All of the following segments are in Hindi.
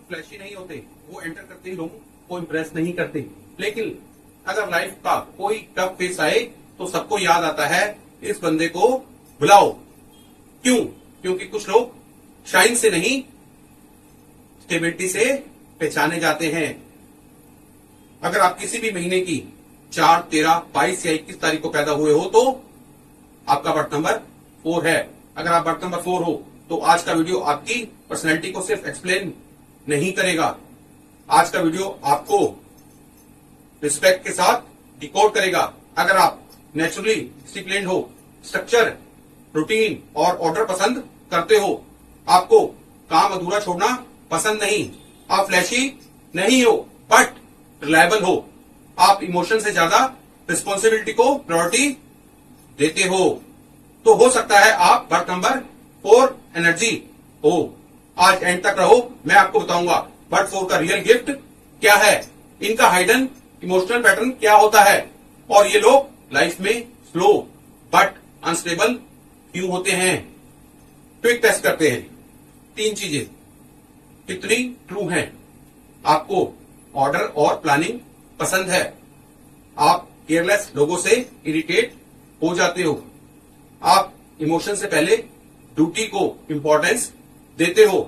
लोग फ्लैशी नहीं होते, वो एंटर करते ही लोगों को इम्प्रेस नहीं करते। लेकिन अगर लाइफ का कोई टफ फेस आए तो सबको याद आता है इस बंदे को बुलाओ। क्यों? क्योंकि कुछ लोग शाइन से नहीं स्टेबिलिटी से पहचाने जाते हैं। अगर आप किसी भी महीने की 4, 13, 22 या 21 तारीख को पैदा हुए हो तो आपका बर्थ नंबर 4 है। अगर आप बर्थ नंबर 4 हो तो आज का वीडियो आपकी पर्सनैलिटी को सिर्फ एक्सप्लेन नहीं करेगा, आज का वीडियो आपको रिस्पेक्ट के साथ डिकोड करेगा। अगर आप नेचुरली डिसिप्लिन्ड हो, स्ट्रक्चर, रूटीन और ऑर्डर पसंद करते हो, आपको काम अधूरा छोड़ना पसंद नहीं, आप फ्लैशी नहीं हो बट रिलायबल हो, आप इमोशन से ज्यादा रिस्पॉन्सिबिलिटी को प्रायोरिटी देते हो, तो हो सकता है आप बर्थ नंबर 4 एनर्जी हो। आज एंड तक रहो, मैं आपको बताऊंगा बर्थ 4 का रियल गिफ्ट क्या है, इनका हाइडन इमोशनल पैटर्न क्या होता है और ये लोग लाइफ में स्लो बट अनस्टेबल क्यों होते हैं। क्विक टेस्ट करते हैं। 3 चीजें कितनी ट्रू हैं। आपको ऑर्डर और प्लानिंग पसंद है, आप केयरलेस लोगों से इरिटेट हो जाते हो, आप इमोशन से पहले ड्यूटी को इंपॉर्टेंस देते हो।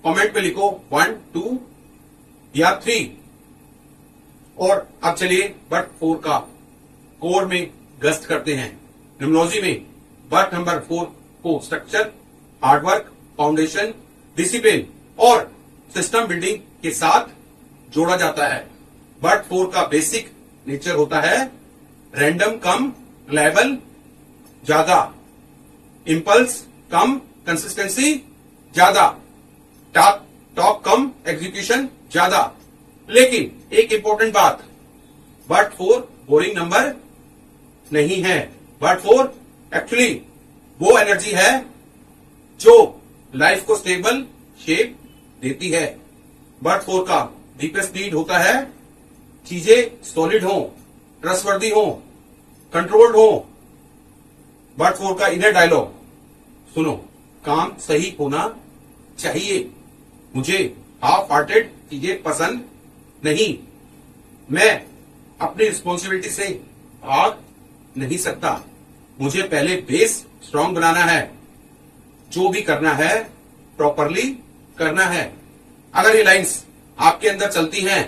कमेंट में लिखो 1, 2 या 3। और अब चलिए बर्थ 4 का कोर में गश्त करते हैं। न्यूमरोलॉजी में बर्थ नंबर 4 को स्ट्रक्चर, हार्डवर्क, फाउंडेशन, डिसिप्लिन और सिस्टम बिल्डिंग के साथ जोड़ा जाता है। बर्थ 4 का बेसिक नेचर होता है रैंडम कम रिलायबल ज्यादा, इंपल्स कम कंसिस्टेंसी ज्यादा, टॉप कम एग्जीक्यूशन ज्यादा। लेकिन एक इंपॉर्टेंट बात, बर्थ 4 बोरिंग नंबर नहीं है। बर्थ 4 एक्चुअली वो एनर्जी है जो लाइफ को स्टेबल शेप देती है। बर्थ 4 का डीपेस्ट नीड होता है चीजें सॉलिड हो, ट्रस्टवर्दी हो, कंट्रोल्ड हो। बर्थ 4 का इनर डायलॉग सुनो, काम सही होना चाहिए, मुझे हाफ हार्टेड चीजें पसंद नहीं, मैं अपनी रिस्पॉन्सिबिलिटी से भाग नहीं सकता, मुझे पहले बेस स्ट्रांग बनाना है, जो भी करना है प्रॉपरली करना है। अगर ये लाइंस आपके अंदर चलती हैं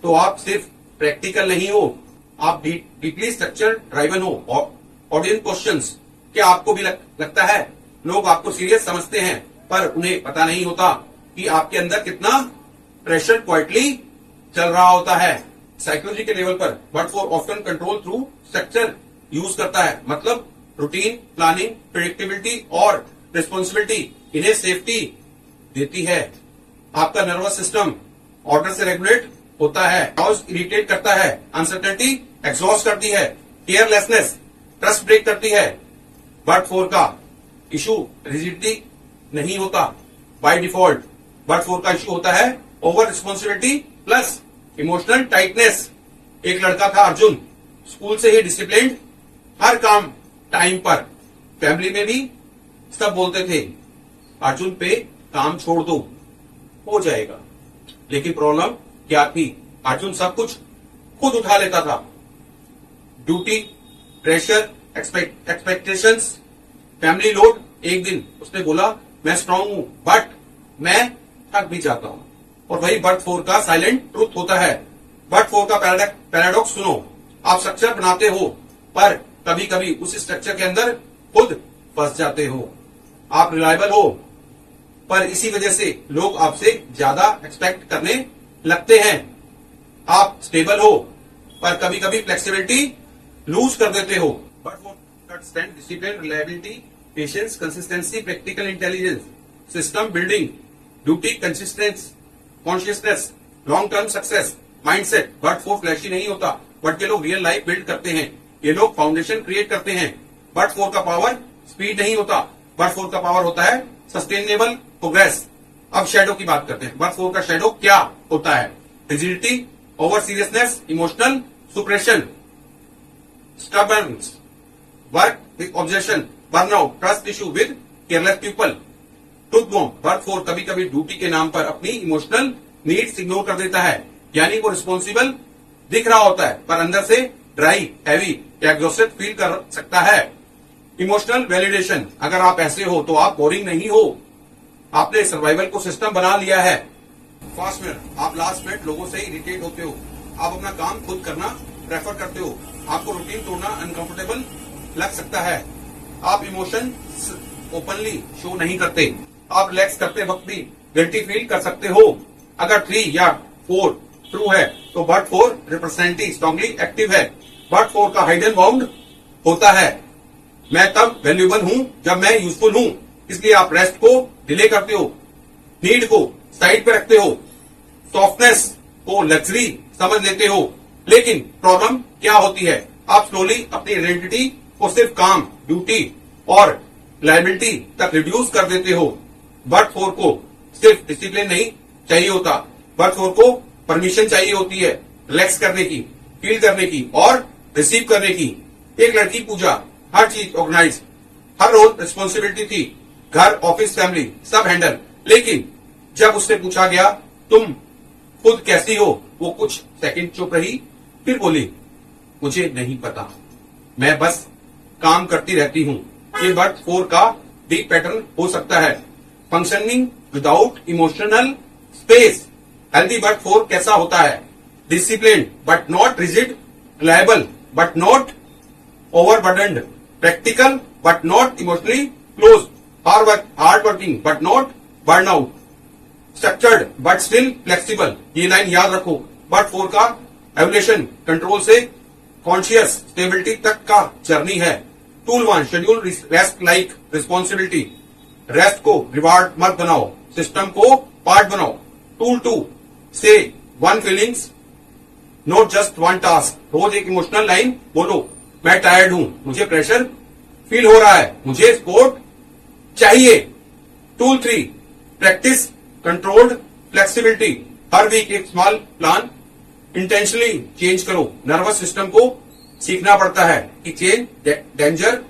तो आप सिर्फ प्रैक्टिकल नहीं हो, आप डीपली स्ट्रक्चर ड्राइवन हो। ऑडियंस क्वेश्चंस, क्या आपको भी लगता है लोग आपको सीरियस समझते हैं पर उन्हें पता नहीं होता कि आपके अंदर कितना प्रेशर क्वाइटली चल रहा होता है। साइकोलॉजी के लेवल पर birth 4 often control through structure use करता है, मतलब रूटीन, प्लानिंग, प्रेडिक्टेबिलिटी और रिस्पॉन्सिबिलिटी इन्हें सेफ्टी देती है। आपका नर्वस सिस्टम ऑर्डर से रेगुलेट होता है, हाउस इरिटेट करता है, अनसर्टेनिटी एग्जॉस्ट करती है, केयरलेसनेस ट्रस्ट ब्रेक करती है। बर्थ 4 का इशू रिजिडिटी नहीं होता बाय डिफॉल्ट, बर्थ 4 का इशू होता है over responsibility plus emotional tightness. एक लड़का था अर्जुन, स्कूल से ही डिसिप्लिन्ड, हर काम टाइम पर, फैमिली में भी सब बोलते थे अर्जुन पे काम छोड़ दो हो जाएगा। लेकिन प्रॉब्लम क्या थी, अर्जुन सब कुछ खुद उठा लेता था, duty, pressure, expectations, family load. एक दिन उसने बोला मैं स्ट्रांग हूं बट मैं थक भी जाता हूं, और वही बर्थ 4 का साइलेंट ट्रूथ होता है। बर्थ 4 का पैराडॉक्स सुनो, आप स्ट्रक्चर बनाते हो पर कभी कभी उस स्ट्रक्चर के अंदर खुद फंस जाते हो। आप रिलायबल हो पर इसी वजह से लोग आपसे ज्यादा एक्सपेक्ट करने लगते हैं। आप स्टेबल हो पर कभी कभी फ्लेक्सिबिलिटी लूज कर देते हो। बर्थ 4 का strength, discipline, reliability, patience, consistency, practical intelligence, system building, duty, consistence, consciousness, long term success, mindset. Birth 4 flashy नहीं होता बट ये लोग रियल लाइफ बिल्ड करते हैं, ये लोग फाउंडेशन क्रिएट करते हैं। बर्थ 4 का पावर स्पीड नहीं होता, बर्थ 4 का पावर होता है सस्टेनेबल प्रोग्रेस। अब शेडो की बात करते हैं। बर्थ 4 का शेडो क्या होता है? Rigidity, over seriousness, emotional suppression, stubbornness, work with objection, burnout, trust issue with careless people. Truth bomb birth 4 कभी कभी ड्यूटी के नाम पर अपनी इमोशनल नीड्स इग्नोर कर देता है, यानी वो रिस्पॉन्सिबल दिख रहा होता है पर अंदर से ड्राई, हैवी या एग्जॉस्टेड फील कर सकता है। इमोशनल वैलिडेशन, अगर आप ऐसे हो तो आप बोरिंग नहीं हो, आपने सर्वाइवल को सिस्टम बना लिया है। फास्ट मिनट, आप लास्ट मिनट लोगों से इरिटेट होते हो, आप अपना काम खुद करना प्रेफर करते हो, आपको रूटीन तोड़ना अनकंफर्टेबल लग सकता है, आप इमोशन ओपनली शो नहीं करते, आप रिलैक्स करते वक्त भी गिल्टी फील कर सकते हो। अगर 3 या 4 ट्रू है तो बर्थ 4 रिप्रेजेंटेटिव स्ट्रांगली एक्टिव है। बर्थ 4 का हाइडन बाउंड होता है, मैं तब वैल्यूएबल हूं जब मैं यूजफुल हूं, इसलिए आप रेस्ट को डिले करते हो, नीड को साइड पे रखते हो, सॉफ्टनेस को लग्जरी समझ लेते हो। लेकिन प्रॉब्लम क्या होती है, आप स्लोली अपनी आइडेंटिटी को सिर्फ काम, ड्यूटी और लायबिलिटी तक रिड्यूस कर देते हो। बर्थ 4 को सिर्फ डिसिप्लिन नहीं चाहिए होता, बर्थ 4 को परमिशन चाहिए होती है रिलैक्स करने की, फील करने की और रिसीव करने की। एक लड़की पूजा, हर चीज ऑर्गेनाइज, हर रोल रिस्पॉन्सिबिलिटी थी, घर, ऑफिस, फैमिली सब हैंडल, लेकिन जब उससे पूछा गया तुम खुद कैसी हो, वो कुछ सेकंड चुप रही, फिर बोली मुझे नहीं पता, मैं बस काम करती रहती हूं। ये बर्थ 4 का डीप पैटर्न हो सकता है, functioning without emotional space. Healthy birth 4 कैसा होता है, discipline but not rigid, reliable but not overburdened, practical but not emotionally close, hard working but not burn out, structured but still flexible. ये लाइन याद रखो, बर्थ 4 का एवोल्यूशन कंट्रोल से कॉन्शियस स्टेबिलिटी तक का जर्नी है। Tool 1, schedule rest like responsibility, rest को रिवार्ड मत बनाओ, सिस्टम को पार्ट बनाओ। टूल 2, से 1 फीलिंग्स नॉट जस्ट 1 टास्क, रोज एक इमोशनल लाइन बोलो, मैं टायर्ड हूं, मुझे प्रेशर फील हो रहा है, मुझे सपोर्ट चाहिए। टूल 3, प्रैक्टिस कंट्रोल्ड फ्लेक्सिबिलिटी, हर वीक एक स्मॉल प्लान इंटेंशनली चेंज करो। नर्वस सिस्टम को सीखना पड़ता है कि चेंज डेंजर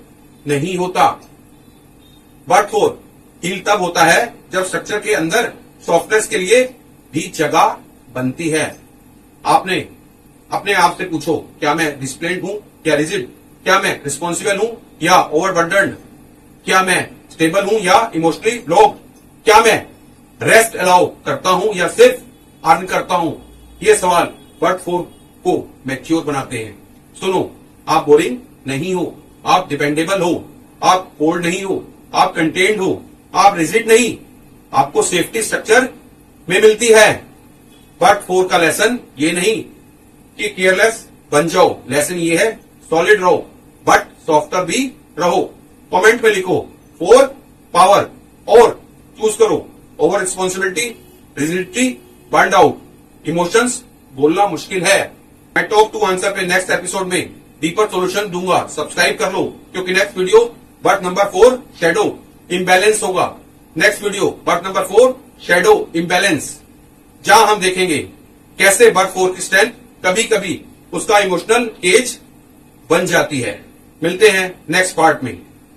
नहीं होता। बर्थ 4 हील तब होता है जब स्ट्रक्चर के अंदर सॉफ्टनेस के लिए भी जगह बनती है। आपने अपने आप से पूछो, क्या मैं डिसिप्लिन्ड हूं या रिजिड, क्या मैं रिस्पॉन्सिबल हूं या ओवरबर्डन्ड, क्या मैं स्टेबल हूं या इमोशनली ब्लॉक्ड, क्या मैं रेस्ट अलाउ करता हूं या सिर्फ अर्न करता हूं। ये सवाल बर्थ 4 को मैच्योर बनाते हैं। सुनो, आप बोरिंग नहीं हो, आप डिपेंडेबल हो, आप कोल्ड नहीं हो, आप कंटेंट हो, आप रिजिड नहीं, आपको सेफ्टी स्ट्रक्चर में मिलती है। बर्थ 4 का लेसन ये नहीं कि केयरलेस बन जाओ, लेसन ये है सॉलिड रहो बट सॉफ्टर भी रहो। कमेंट में लिखो 4 पावर और चूज करो over responsibility, rigidity, burn out. Emotions बोलना मुश्किल है। मैं टॉप 2 आंसर पे नेक्स्ट एपिसोड में डीपर सॉल्यूशन दूंगा, सब्सक्राइब कर लो, क्योंकि next video birth number 4 shadow imbalance होगा। Next video birth number 4 shadow imbalance, जहां हम देखेंगे कैसे बर्थ 4 की स्ट्रेंथ कभी कभी उसका इमोशनल केज बन जाती है। मिलते हैं नेक्स्ट पार्ट में।